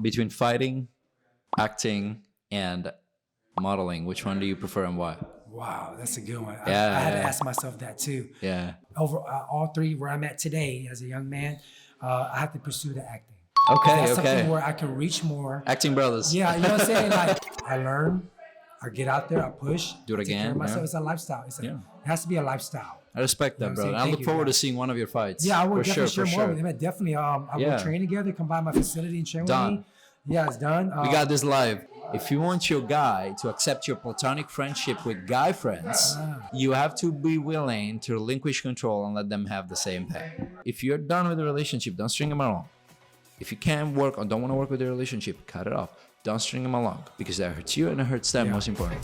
Between fighting, acting, and modeling, which one do you prefer and why? Wow, that's a good one. I Yeah, had to yeah. ask myself that too. Yeah. Over all three, where I'm at today as a young man, I have to pursue the acting. Okay, That's okay. something where I can reach more. Acting brothers. Yeah, you know what I'm saying? Like I learn, I get out there, I push, Do it I take care again, of myself. yeah. It's a lifestyle. Yeah. It has to be a lifestyle. I respect You that, know what I'm brother. saying? I Thank look you, forward yeah. to seeing one of your fights. Yeah, I would for definitely sure, share for more sure. with him. I definitely, I Yeah. will train together, come by my facility and train Done. with me. Yeah, it's done. We got this live. If you want your guy to accept your platonic friendship with guy friends, you have to be willing to relinquish control and let them have the same pay. If you're done with the relationship, don't string them along. If you can't work or don't want to work with the relationship, cut it off. Don't string them along because that hurts you and it hurts them, most important.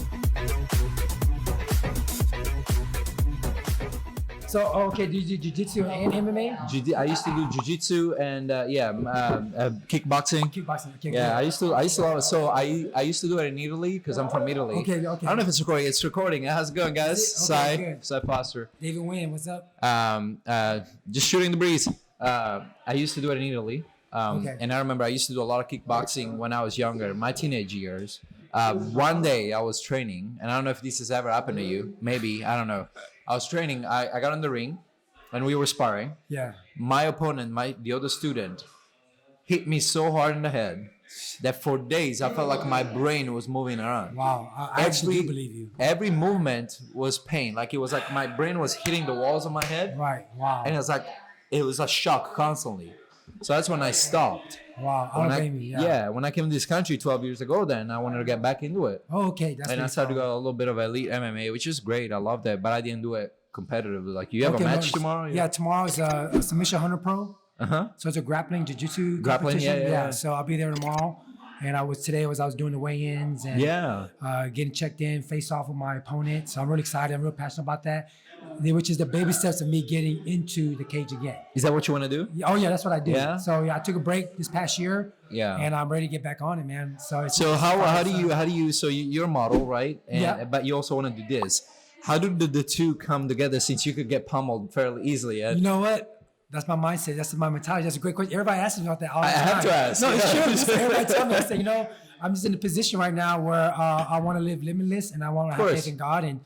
So, okay, do you do jiu-jitsu and MMA? I used to do jiu-jitsu and kickboxing. Kickboxing. Okay, Yeah, I good. used to love it. So I used to do it in Italy because I'm from Italy. Okay. I don't know if it's recording. It's recording. How's it going, guys? Is it? Okay, good. Cy Foster. David Nguyen, what's up? Just shooting the breeze. I used to do it in Italy. Okay. And I remember I used to do a lot of kickboxing when I was younger, my teenage years. One day I was training, and I don't know if this has ever happened to you. Maybe, I don't know. I was training. I got in the ring, and we were sparring. Yeah. My opponent, the other student, hit me so hard in the head that for days I felt like my brain was moving around. Wow. I actually do believe you. Every movement was pain. Like it was like my brain was hitting the walls of my head. Right. Wow. And it was a shock constantly. So that's when I stopped. Wow. I don't blame you. Yeah, when I came to this country 12 years ago, then I wanted to get back into it. Oh, okay. That's And I pretty started to solid. go a little bit of elite MMA, which is great. I love that, but I didn't do it competitively. Like, you have Okay, a match no, tomorrow? Yeah, tomorrow's a Submission Hunter Pro. Uh-huh. So it's a grappling jiu-jitsu Grappling, competition. yeah. So I'll be there tomorrow. And I was doing the weigh-ins and getting checked in, face off with my opponent. So I'm really excited. I'm real passionate about that. Which is the baby steps of me getting into the cage again. Is that what you want to do? Oh yeah, that's what I do. Yeah? So yeah, I took a break this past year. Yeah. And I'm ready to get back on it, man. So you're a model, right? And, Yeah. But you also want to do this. How do the two come together since you could get pummeled fairly easily? You know what? That's my mindset. That's my mentality. That's a great question. Everybody asks me about that all the I time. have to ask. No, it's Yeah. true. Just everybody tell me. I say, I'm just in a position right now where I want to live limitless and I want to have course. faith in God and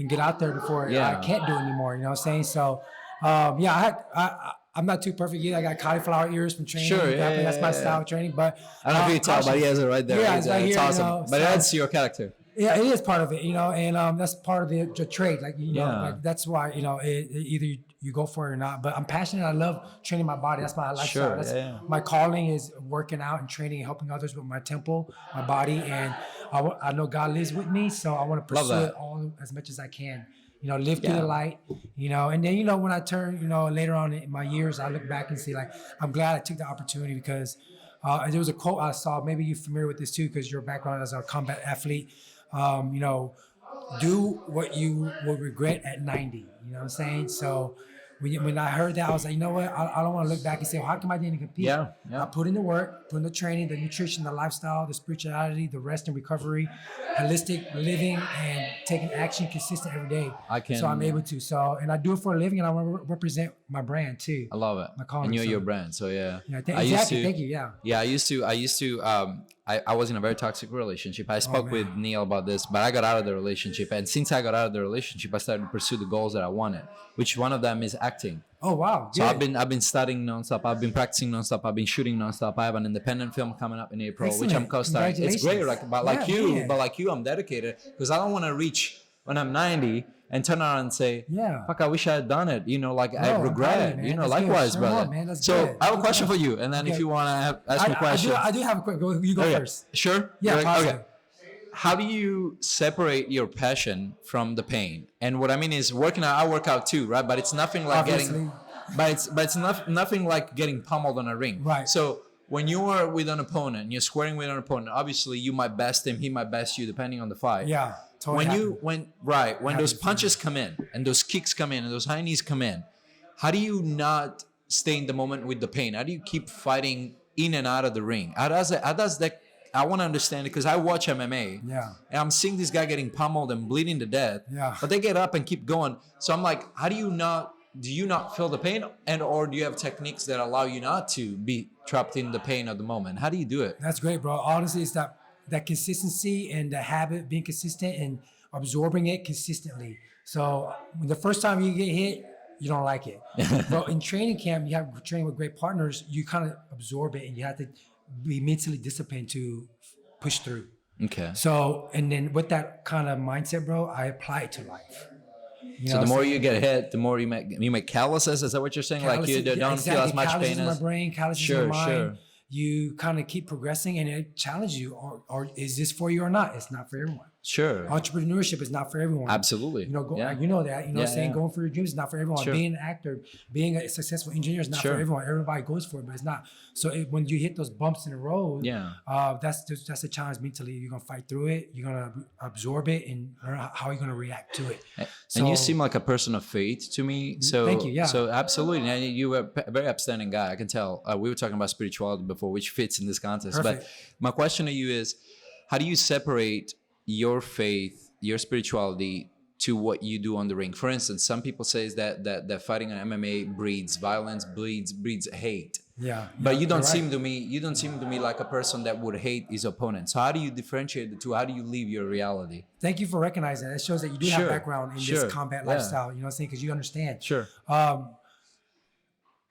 get out there before Yeah. I can't do anymore. You know what I'm saying? So, I'm not too perfect yet. I got cauliflower ears from training. Sure, yeah, That's my yeah, style of training. But I don't know if you can tell, but he has it right there. Yeah, it's right it's here, awesome. But it so- adds to your character. Yeah, it is part of it, and that's part of the trade. Like, Yeah. like that's why, either you go for it or not. But I'm passionate. I love training my body. That's my lifestyle. Sure, That's yeah. my calling is working out and training and helping others with my temple, my body, and I know God lives with me, so I want to Love pursue that. it all as much as I can. Live through Yeah. the light, and then, when I turn, later on in my years, I look back and see, like, I'm glad I took the opportunity because there was a quote I saw, maybe you're familiar with this too, because your background as a combat athlete, do what you will regret at 90, you know what I'm saying? So when I heard that, I was like, you know what? I don't want to look back and say, well, how come I didn't compete? Yeah. I put in the work, put in the training, the nutrition, the lifestyle, the spirituality, the rest and recovery, holistic living, and taking action consistent every day. So I'm able to. So, and I do it for a living, and I want to represent my brand too. I love it. My calling, And you're so- your brand, so yeah. Yeah, I used exactly. to- Thank you. Yeah. Yeah, I was in a very toxic relationship. I spoke with Neil about this, but I got out of the relationship. And since I got out of the relationship, I started to pursue the goals that I wanted, which one of them is acting. Oh wow. So Good. I've been studying nonstop. I've been practicing nonstop. I've been shooting nonstop. I have an independent film coming up in April, which I'm Excellent. co-starring. It's great, Congratulations. like you, I'm dedicated because I don't want to reach when I'm 90 and turn around and say, Yeah. fuck, I wish I had done it. I No, I'm proud regret of it. you, man. That's Likewise, good. brother. Sure, man. That's so good. I have a Good question job. for you, and then if Okay. you want to ask me questions. I do have a quick. You go Okay. first. Sure. Yeah, Right. positive. Okay. How do you separate your passion from the pain? And what I mean is, working out. I work out too, right? But it's nothing like Obviously. it's nothing like getting pummeled on a ring. Right. So when you are with an opponent, you're squaring with an opponent. Obviously, you might best him. He might best you, depending on the fight. Yeah. Totally When happened. those punches come in and those kicks come in and those high knees come in, how do you not stay in the moment with the pain? How do you keep fighting in and out of the ring? How does that? I want to understand it because I watch MMA. Yeah. And I'm seeing this guy getting pummeled and bleeding to death. Yeah. But they get up and keep going. So I'm like, how do you not do you not feel the pain, and or do you have techniques that allow you not to be trapped in the pain of the moment? How do you do it? That's great, bro. Honestly, it's that consistency and the habit, being consistent and absorbing it consistently. So when the first time you get hit, you don't like it. But in training camp, you have training with great partners. You kind of absorb it, and you have to be mentally disciplined to push through. Okay. So, and then with that kind of mindset, bro, I apply it to life. So the more you get hit, the more you make calluses. Is that what you're saying? Calluses, like you don't feel as much calluses pain in my as brain, calluses in my mind. You kind of keep progressing, and it challenges you. Or is this for you or not? It's not for everyone. Sure. Entrepreneurship is not for everyone. Absolutely. You know, you know that. You know, saying going for your dreams is not for everyone. Sure. Being an actor, being a successful engineer is not for everyone. Everybody goes for it, but it's not. So when you hit those bumps in the road, that's a challenge mentally. You're gonna fight through it. You're gonna absorb it and learn how you're gonna react to it. And you seem like a person of faith to me. So thank you. Yeah. So absolutely, and you were a very upstanding guy. I can tell. We were talking about spirituality before, which fits in this context. Perfect. But my question to you is, how do you separate your faith, your spirituality, to what you do on the ring? For instance, some people say that fighting an MMA breeds violence, breeds hate. Yeah. But you don't seem to me like a person that would hate his opponent. So how do you differentiate the two? How do you live your reality? Thank you for recognizing that. It shows that you do have background in this combat lifestyle. You know what I'm saying? Because you understand. Sure.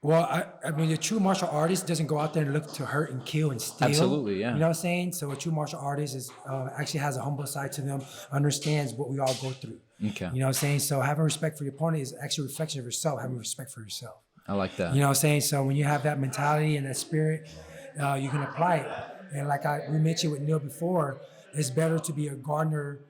Well, I mean, a true martial artist doesn't go out there and look to hurt and kill and steal. Absolutely, yeah. You know what I'm saying? So a true martial artist is actually has a humble side to them, understands what we all go through. Okay. You know what I'm saying? So having respect for your opponent is actually a reflection of yourself, having respect for yourself. I like that. You know what I'm saying? So when you have that mentality and that spirit, you can apply it. And like we mentioned with Neil before, it's better to be a gardener.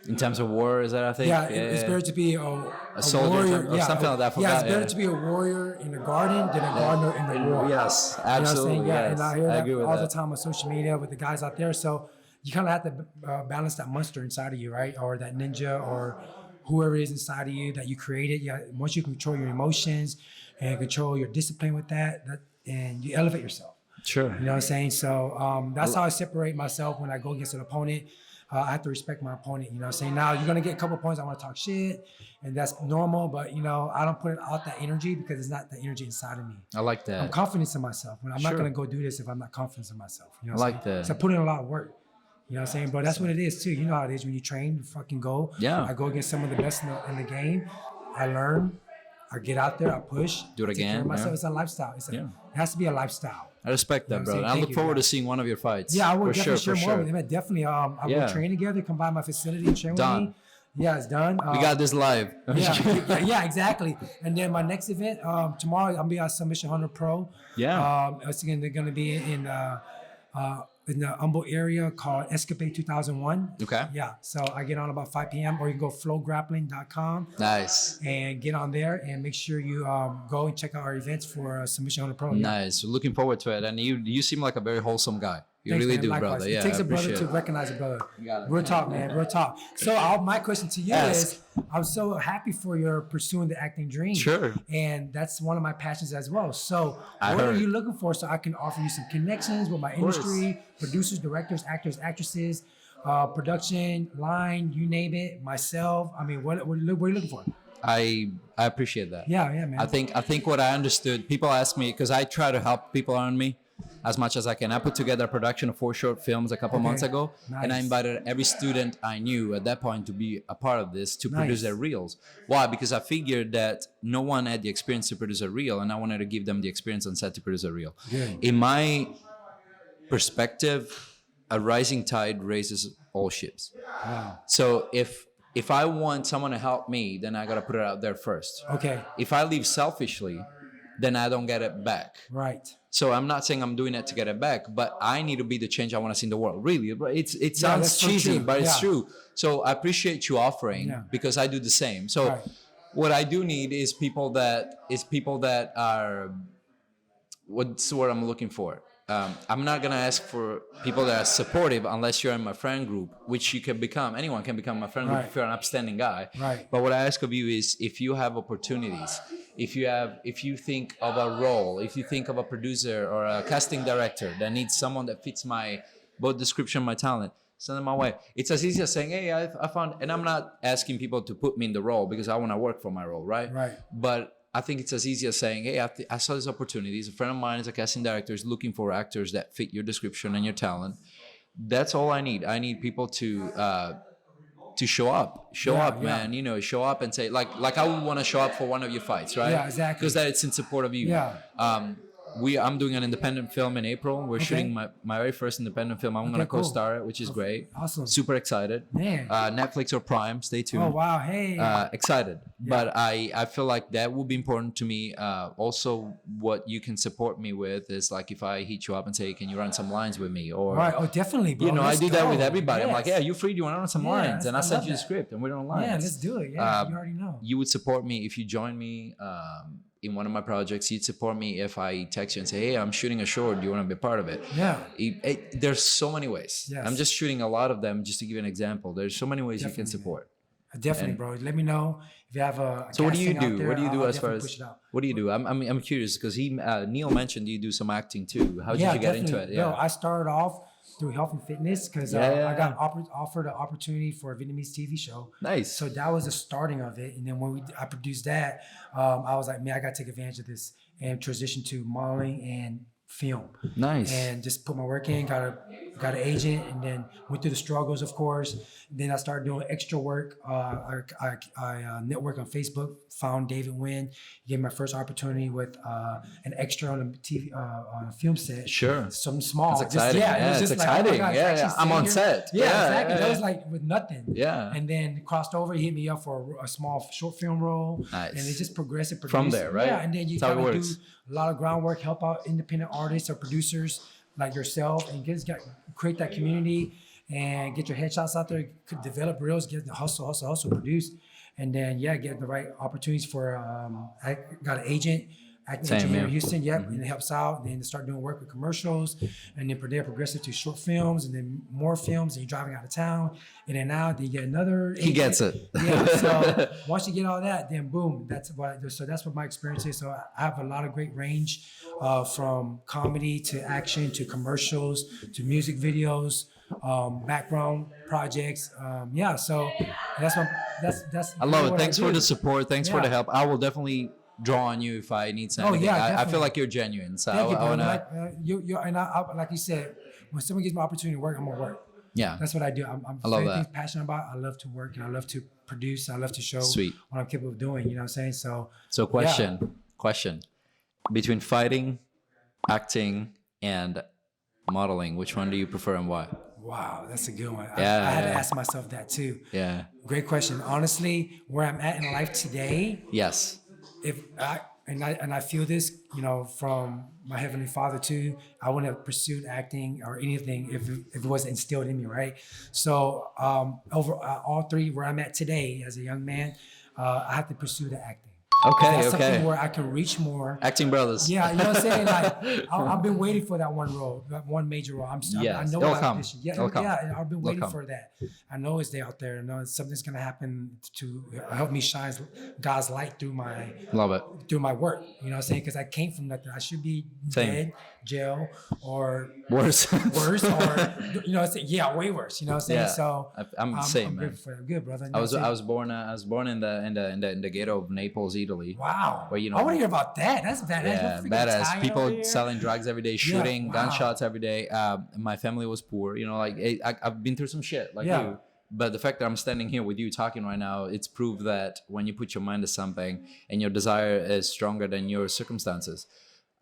In terms of war, is that I think? Yeah, it's better to be a soldier warrior, or something like that. It's better to be a warrior in the garden than a gardener in the war. Yes, absolutely. You know what I'm saying? Yeah, yes. and I hear I that agree with all that. the time on social media with the guys out there. So you kind of have to balance that monster inside of you, right? Or that ninja or whoever is inside of you that you created. Yeah, once you control your emotions and control your discipline with that and you elevate yourself. Sure. You know what I'm saying? So that's how I separate myself when I go against an opponent. I have to respect my opponent, you know what I'm saying? Now, you're going to get a couple points, I want to talk shit, and that's normal, but, you know, I don't put out that energy because it's not the energy inside of me. I like that. I'm confident in myself. I'm not going to go do this if I'm not confident in myself. You know what I I'm like saying? that. So I put in a lot of work. You know what I'm saying? But that's what it is, too. You know how it is when you train, you fucking go. Yeah. I go against some of the best in the game. I learn. I get out there. I push. Do it I take care again. of myself. Yeah. It's a lifestyle. It has to be a lifestyle. I respect that, You know bro. what I'm I saying? look forward to seeing one of your fights. Yeah, I will for definitely sure, share more with him. Definitely, I will train together, come by my facility and train with me. Yeah, it's done. We got this live. yeah, exactly. And then my next event, tomorrow, I'll be on Submission Hunter Pro. Yeah. It's going to be in the Humble area called Escapade 2001. Okay. Yeah, so I get on about 5 p.m. or you can go flowgrappling.com. Nice. And get on there and make sure you go and check out our events for Submission Hunter Pro. Nice. We're looking forward to it. And you seem like a very wholesome guy. You Thanks, really man. do, Likewise. brother. Yeah, it takes a brother appreciate to recognize a brother. You got it. Real talk, man. Real talk. So my question to you is, I'm so happy for your pursuing the acting dream. Sure. And that's one of my passions as well. So what are you looking for so I can offer you some connections with my industry, producers, directors, actors, actresses, production, line, you name it, myself. I mean, what are you looking for? I appreciate that. Yeah, man. I think what I understood, people ask me, because I try to help people around me as much as I can. I put together a production of 4 short films a couple months ago, and I invited every student I knew at that point to be a part of this, to produce their reels. Why? Because I figured that no one had the experience to produce a reel, and I wanted to give them the experience on set to produce a reel. Good. In my perspective, a rising tide raises all ships. Wow. So if I want someone to help me, then I gotta put it out there first. Okay. If I leave selfishly, then I don't get it back. Right. So I'm not saying I'm doing it to get it back, but I need to be the change I want to see in the world. Really, it sounds cheesy, but it's true. So I appreciate you offering because I do the same. So what I do need is people that are, what's the word I'm looking for? I'm not gonna ask for people that are supportive unless you're in my friend group, which you can become. Anyone can become my friend group if you're an upstanding guy. Right. But what I ask of you is, if you have opportunities, if you think of a role, if you think of a producer or a casting director that needs someone that fits my both description, my talent, send them my way. It's as easy as saying, hey, I found, and I'm not asking people to put me in the role because I want to work for my role, right? Right. But I think it's as easy as saying, hey, I saw this opportunity. A friend of mine is a casting director, is looking for actors that fit your description and your talent. That's all I need. I need people to show up, man. You know, show up and say, like I would want to show up for one of your fights, right? Yeah, exactly. Because that it's in support of you. Yeah. I'm doing an independent film in April. We're shooting my very first independent film. I'm gonna co-star it, which is great. Awesome. Super excited. Man. Netflix or Prime, stay tuned. Oh wow, hey. Excited. But I feel like that will be important to me. Also, what you can support me with is like if I hit you up and say, can you run some lines with me? Or right. Oh, definitely, bro. You know, let's I do that with everybody. Yes. I'm like, yeah, you free? Do you want to run some lines? And I send you the that. script, and we're on lines. Yeah, let's do it. Yeah, you already know. You would support me if you join me in one of my projects. You'd support me if I text you and say, hey, I'm shooting a short. Do you want to be a part of it? Yeah. There's so many ways. Yes. I'm just shooting a lot of them just to give you an example. There's so many ways you can support. Definitely, bro. Let me know if you have a. So what do you do? There, what do you do I'll as far as? push it out. What do you do? I'm curious because Neil mentioned you do some acting too. How did you get into it? Yeah, no, I started off through health and fitness because I got offered an opportunity for a Vietnamese TV show. Nice. So that was the starting of it, and then when I produced that, I was like, man, I got to take advantage of this and transition to modeling and film. Nice. And just put my work in, got an agent, and then went through the struggles, of course. Then I started doing extra work. I networked on Facebook, found David Nguyen, gave me my first opportunity with an extra on a TV on a film set. Sure. Something small. That's exciting. It's exciting. Like, oh yeah. I'm on set. Yeah, exactly. That was like with nothing. Yeah. And then crossed over, he hit me up for a small short film role. Nice. And it just progressed and produced. From there, right? Yeah, and then you That's gotta do a lot of groundwork, help out independent artists or producers like yourself, and create that community and get your headshots out there, could develop reels, get the hustle, produce, and then get the right opportunities for. I got an agent, acting agent here in Houston, and it helps out. And then start doing work with commercials, and then from there progressive to short films, and then more films. And you're driving out of town, and then you get another. He gets it. Yeah. So once you get all that, then boom, that's what I do. So that's what my experience is. So I have a lot of great range, from comedy to action to commercials to music videos. Background projects. So that's I love it. Thanks for the support. Thanks for the help. I will definitely draw on you if I need something. I feel like you're genuine. So Thank I want to. Like you said, when someone gives me an opportunity to work, I'm gonna work. Yeah, that's what I do. I'm I love that. Passionate about. I love to work and I love to produce. I love to show Sweet. what I'm capable of doing. You know what I'm saying? So question. Between fighting, acting, and modeling, which one do you prefer and why? Wow, that's a good one. Yeah, I had to ask myself that too. Yeah. Great question. Honestly, where I'm at in life today. Yes. I feel this, from my Heavenly Father too. I wouldn't have pursued acting or anything if it wasn't instilled in me, right? So over all three, where I'm at today as a young man, I have to pursue the acting. Okay. Something where I can reach more. Acting brothers. Yeah, you know what I'm saying? Like I've been waiting for that one role, that one major role. I know it'll come. And I've been waiting for that. I know it's out there. I know something's gonna happen to help me shine God's light through my through my work. You know what I'm saying? Because I came from nothing. I should be dead, jail, or worse, or way worse. You know what I'm saying? Yeah. So I'm the same, man. Good, brother. I was born in the ghetto of Naples, Italy. Wow. Where I want to hear about that. That's badass. Yeah, badass. People selling drugs every day, shooting gunshots every day. My family was poor. I've been through some shit like you. But the fact that I'm standing here with you talking right now, it's proof that when you put your mind to something and your desire is stronger than your circumstances.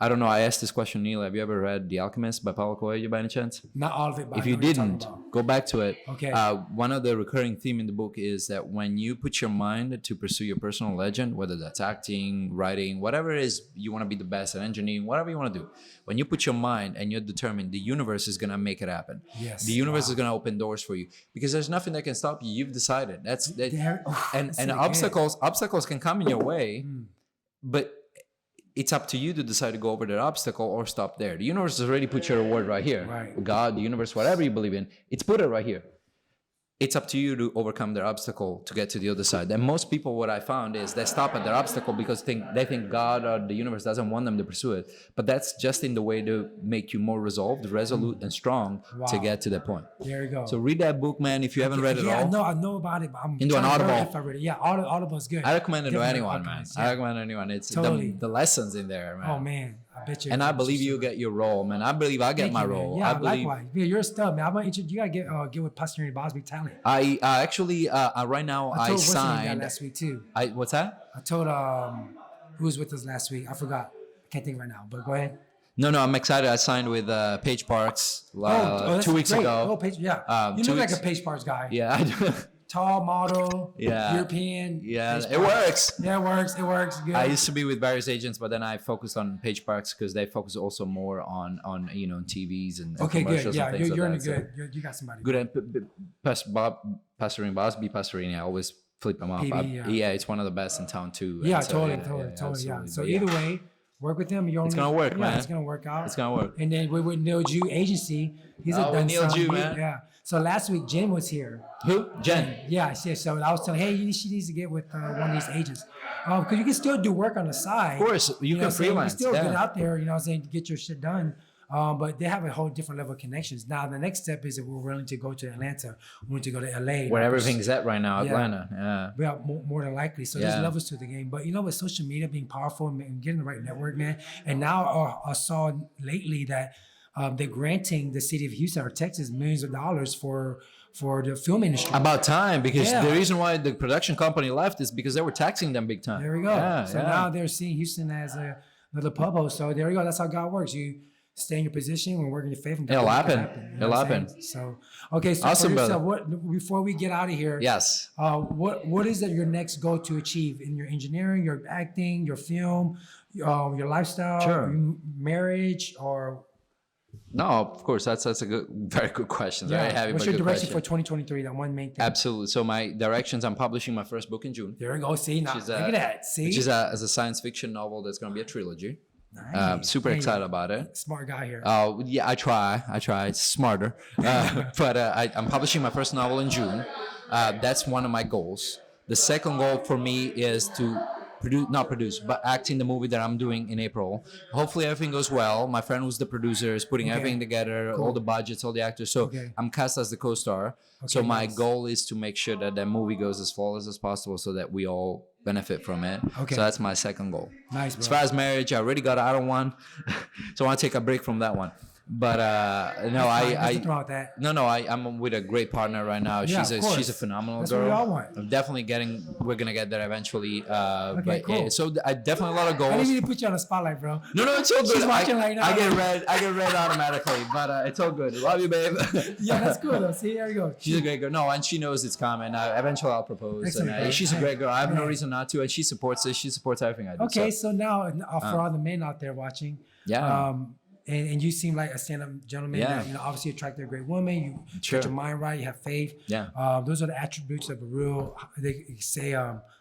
I don't know. I asked this question, Neil. Have you ever read The Alchemist by Paulo Coelho by any chance? Not all of it. If you didn't, go back to it. Okay. One of the recurring theme in the book is that when you put your mind to pursue your personal legend, whether that's acting, writing, whatever it is, you want to be the best at engineering, whatever you want to do. When you put your mind and you're determined, the universe is going to make it happen. Yes. The universe is going to open doors for you because there's nothing that can stop you. You've decided. And obstacles can come in your way, but it's up to you to decide to go over that obstacle or stop there. The universe has already put your reward right here. Right. God, the universe, whatever you believe in, it's put it right here. it's up to you to overcome their obstacle to get to the other side. And most people, what I found is they stop at their obstacle because they think God or the universe doesn't want them to pursue it. But that's just in the way to make you more resolved, resolute, and strong to get to that point. There you go. So read that book, man. If you haven't read it all. Yeah, I know about it, but I'm into an Audible. If I read it. Yeah, Audible's good. I recommend it to anyone, man. Yeah. I recommend anyone. It's totally. The lessons in there, man. Oh man, I bet you. And I believe you'll get your role, man. I believe I'll get my role. Yeah, I believe, likewise. Yeah, you're a stud, man. You gotta get with Pastor Bosby talent. I actually right now I signed last week too. What's that? I told who was with us last week. I forgot. I can't think right now. But go ahead. No, I'm excited. I signed with Paige Parks 2 weeks ago. Oh, Paige, yeah. You look like a Paige Parks guy. Yeah, I do. Tall model, yeah, European. Yeah, it works. Yeah, it works. Good. I used to be with various agents, but then I focused on Paige Parks because they focus also more on TVs and commercials. Yeah, and things you're like good. You got somebody good. And Pastoring Bosby, Pastorini, I always flip him off. Yeah, it's one of the best in town too. Yeah, totally. Yeah. So either way, work with him. It's gonna work, man. It's gonna work out. It's gonna work. And then with Neil Jew Agency, he's done Neil some. Jew, man. Yeah. So last week Jen was here. Who? Jen. Yeah. So I was telling, hey, she needs to get with one of these agents, because you can still do work on the side. Of course, you can freelance. You still get out there, to get your shit done. But they have a whole different level of connections. Now the next step is that we're willing to go to Atlanta. We want to go to LA. Where everything's at right now, Atlanta. Yeah, more than likely. So there's levels to the game. But with social media being powerful and getting the right network, man. And now I saw lately that they're granting the city of Houston or Texas millions of dollars for the film industry. About time, because the reason why the production company left is because they were taxing them big time. There we go. Now they're seeing Houston as another pub host. So there we go. That's how God works. You stay in your position and work in your faith. And it'll happen. It'll happen. So, okay. So awesome, yourself, before we get out of here, yes. What is that your next goal to achieve in your engineering, your acting, your film, your lifestyle, your marriage, or? No, of course. That's a very good question. Very heavy. What's your direction for 2023? That one main thing. Absolutely. So my directions, I'm publishing my first book in June. There we go. See, now look at that. See, which is as a science fiction novel that's going to be a trilogy. Nice. Super excited about it. Smart guy here. Yeah, I try. It's smarter. But I'm publishing my first novel in June. That's one of my goals. The second goal for me is to act in the movie that I'm doing in April. Hopefully everything goes well. My friend who's the producer is putting everything together, all the budgets, all the actors. So I'm cast as the co-star. So my goal is to make sure that movie goes as flawless as possible so that we all benefit from it. So that's my second goal. Nice, bro. As far as marriage, I already got out of one. So I want to take a break from that one. But no, I'm with a great partner right now. She's a phenomenal girl. What we all want. I'm definitely we're gonna get there eventually. Cool. So I definitely a lot of goals. I didn't mean to put you on the spotlight, bro. No, it's all good. She's watching right now. I get read automatically, but it's all good. Love you, babe. Yeah, that's cool though. See, there you go. She's a great girl. No, and she knows it's coming. Eventually I'll propose. And, she's a great girl. I have no reason not to, and she supports it. She supports everything I do. Okay, so now for all the men out there watching, and you seem like a stand-up gentleman that obviously attracted a great woman. You got your mind right. You have faith. Yeah. Those are the attributes of a real, they say,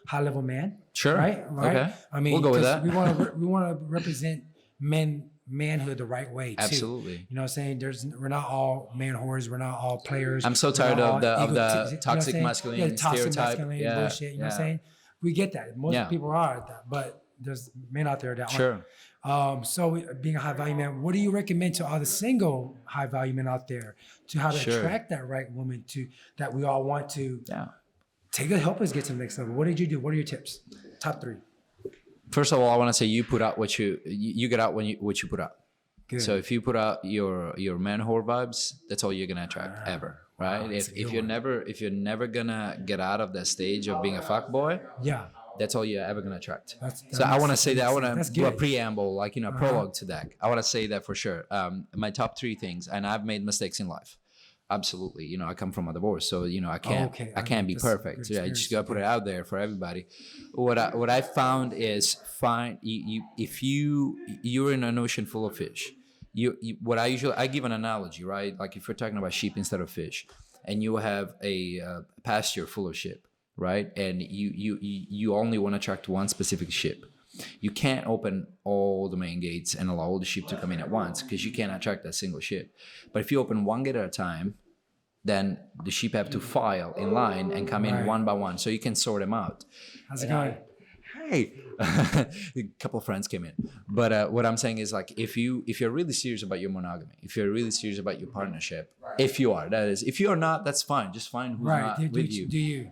high-level man. Sure. Right. Okay. I mean, we'll go with that. We want to represent manhood the right way too. Absolutely. You know what I'm saying? We're not all man whores. We're not all players. I'm so tired of the toxic masculinity stereotype. Bullshit. You know what I'm saying? We get that. Most people are at that, but there's men out there that aren't. So being a high value man, what do you recommend to all the single high value men out there to how to attract that right woman that we all want to help us get to the next level? What did you do? What are your tips? Top 3. First of all, I want to say you put out what you get out what you put out. Good. So if you put out your man whore vibes, that's all you're gonna attract ever, right? Wow, if you're never gonna get out of that stage of being a fuckboy, that's all you're ever gonna attract. So I want to say that. I want to do a preamble, like a prologue to that. I want to say that for sure. My top 3 things, and I've made mistakes in life. Absolutely. I come from a divorce, so I can't be perfect. So I just gotta put it out there for everybody. What I found is if you're in an ocean full of fish. I give an analogy, right? Like if you're talking about sheep instead of fish, and you have a pasture full of sheep, right? And you only want to attract one specific sheep. You can't open all the main gates and allow all the sheep to come in at once because you can't attract that single sheep. But if you open one gate at a time, then the sheep have to file in line and come in one by one, so you can sort them out. How's it going? Hey, a couple of friends came in, but what I'm saying is like if you're really serious about your monogamy, if you're really serious about your partnership, if you are, that is, if you are not, that's fine. Just find who's not with you. Do you?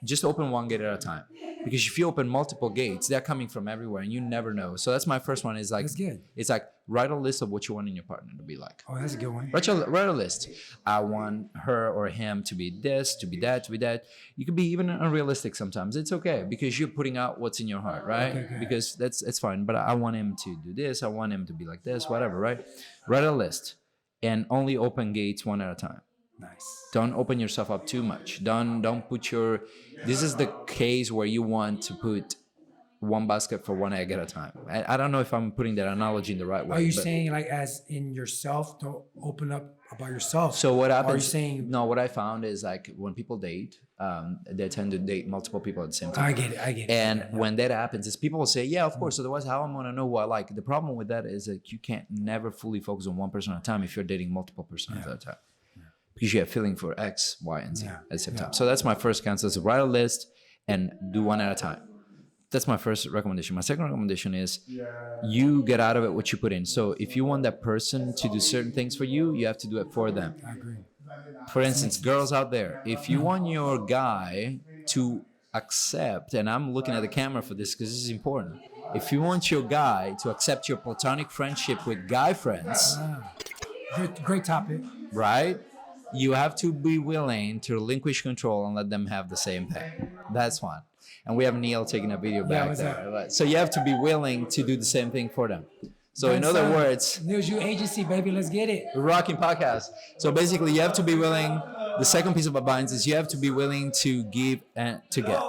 Just open one gate at a time, because if you open multiple gates, they're coming from everywhere and you never know. So that's my first one. Is like, that's good. It's like, write a list of what you want in your partner to be like. Oh, that's a good one. Write a list. I want her or him to be this, to be that, to be that. You could be even unrealistic sometimes. It's okay, because you're putting out what's in your heart, right? Okay. Because it's fine. But I want him to do this. I want him to be like this, whatever, right? Write a list and only open gates one at a time. Nice. Don't open yourself up too much. Don't put your. This is the case where you want to put one basket for one egg at a time. I don't know if I'm putting that analogy in the right way. Are you saying like as in yourself? Don't open up about yourself. So what happens? Are you saying? No, what I found is like when people date, they tend to date multiple people at the same time. I get it. And when that happens, is people will say, yeah, of course. Otherwise, how am I gonna know who I like? The problem with that is that you can't never fully focus on one person at a time if you're dating multiple persons at a time. Because you have feeling for X, Y, and Z at the same time. So that's my first counsel, is write a list and do one at a time. That's my first recommendation. My second recommendation is you get out of it what you put in. So if you want that person to do certain things for you, you have to do it for them. I agree. For instance, girls out there, if you want your guy to accept, and I'm looking at the camera for this because this is important. If you want your guy to accept your platonic friendship with guy friends, great topic, right? You have to be willing to relinquish control and let them have the same thing. That's one. And we have Neil taking a video back there. Right? So you have to be willing to do the same thing for them. So in other words, News You Agency, baby, let's get it. Rocking podcast. So basically, you have to be willing. The second piece of advice is you have to be willing to give and to get.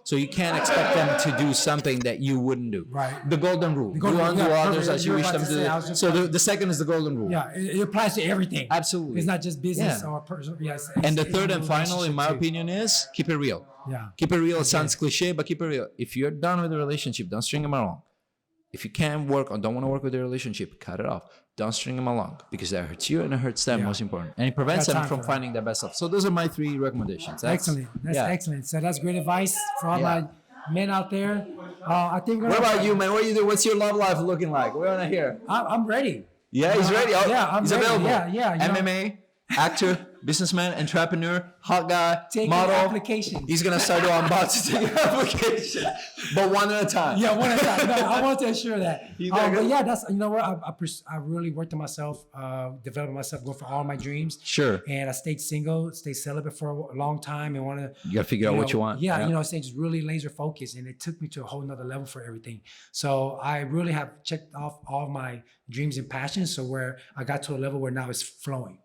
So you can't expect them to do something that you wouldn't do. Right. The golden rule. Do unto others as you wish them to do. So the second is the golden rule. Yeah, it applies to everything. Absolutely. It's not just business or personal. Yes. And the third and final, in my opinion, is keep it real. Yeah. Keep it real. It sounds cliche, but keep it real. If you're done with the relationship, don't string them along. If you can't work or don't want to work with the relationship, cut it off. Don't string them along, because that hurts you and it hurts them, most important. And it prevents them from finding their best self. So those are my 3 recommendations. Excellent. That's excellent. So that's great advice for all my men out there. I think we're What about you, man? What do you do? What's your love life looking like? We want to hear. I'm ready. Yeah, he's ready. Oh, yeah, I'm he's ready. available. Yeah. MMA, actor, businessman, entrepreneur, hot guy, taking model. applications. He's gonna start doing bots to take applications, but one at a time. Yeah, one at a time. No, I want to ensure that. But yeah, that's, you know what, I really worked on myself, developing myself, going for all my dreams. Sure. And I stayed single, stayed celibate for a long time, and wanted to. You gotta figure out what you want. Yeah, you know, saying just really laser focused, and it took me to a whole nother level for everything. So I really have checked off all my dreams and passions. So where I got to a level where now it's flowing.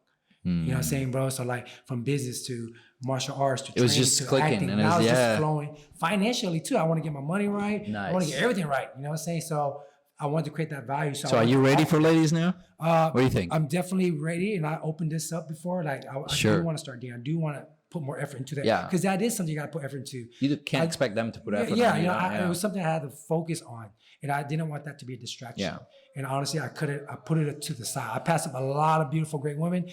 You know what I'm saying, bro? So like from business to martial arts to it was training just to clicking, acting, and now it's yeah, just flowing. Financially too, I want to get my money right. Nice. I want to get everything right. You know what I'm saying? So I want to create that value. So are you ready for ladies now? What do you think? I'm definitely ready, and I opened this up before. Like I do want to start dating. I do want to put more effort into that. Yeah. Because that is something you got to put effort into. You can't expect them to put effort. Yeah, on you know, it was something I had to focus on, and I didn't want that to be a distraction. Yeah. And honestly, I put it to the side. I passed up a lot of beautiful, great women.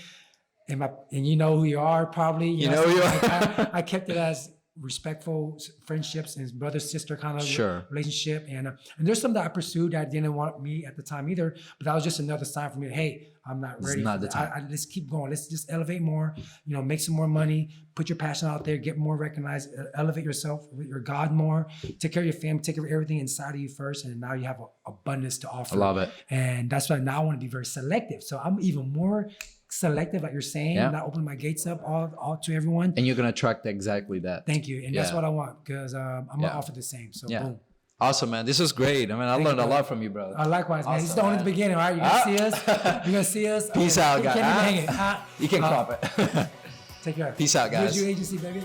And you know who you are, probably. You know who you are. I kept it as respectful friendships and brother sister kind of relationship, and there's some that I pursued that didn't want me at the time either, but that was just another sign for me. Hey, I'm not ready. It's not the time. Let's keep going. Let's just elevate more. You know, make some more money. Put your passion out there. Get more recognized. Elevate yourself with your God more. Take care of your family. Take care of everything inside of you first, and now you have abundance to offer. I love it. And that's why now I want to be very selective. So I'm even more selective, like you're saying, not opening my gates up all to everyone. And you're gonna attract exactly that. Thank you, and that's what I want, because I'm gonna offer the same. So boom. Awesome, man. This was great. I mean, I learned a lot from you, brother. Likewise, man. This is only the beginning, right? You're gonna see us. You're gonna see us. Peace out, guys. Can't even hang it. You can crop it. Take care. Peace out, guys. Here's your agency, baby.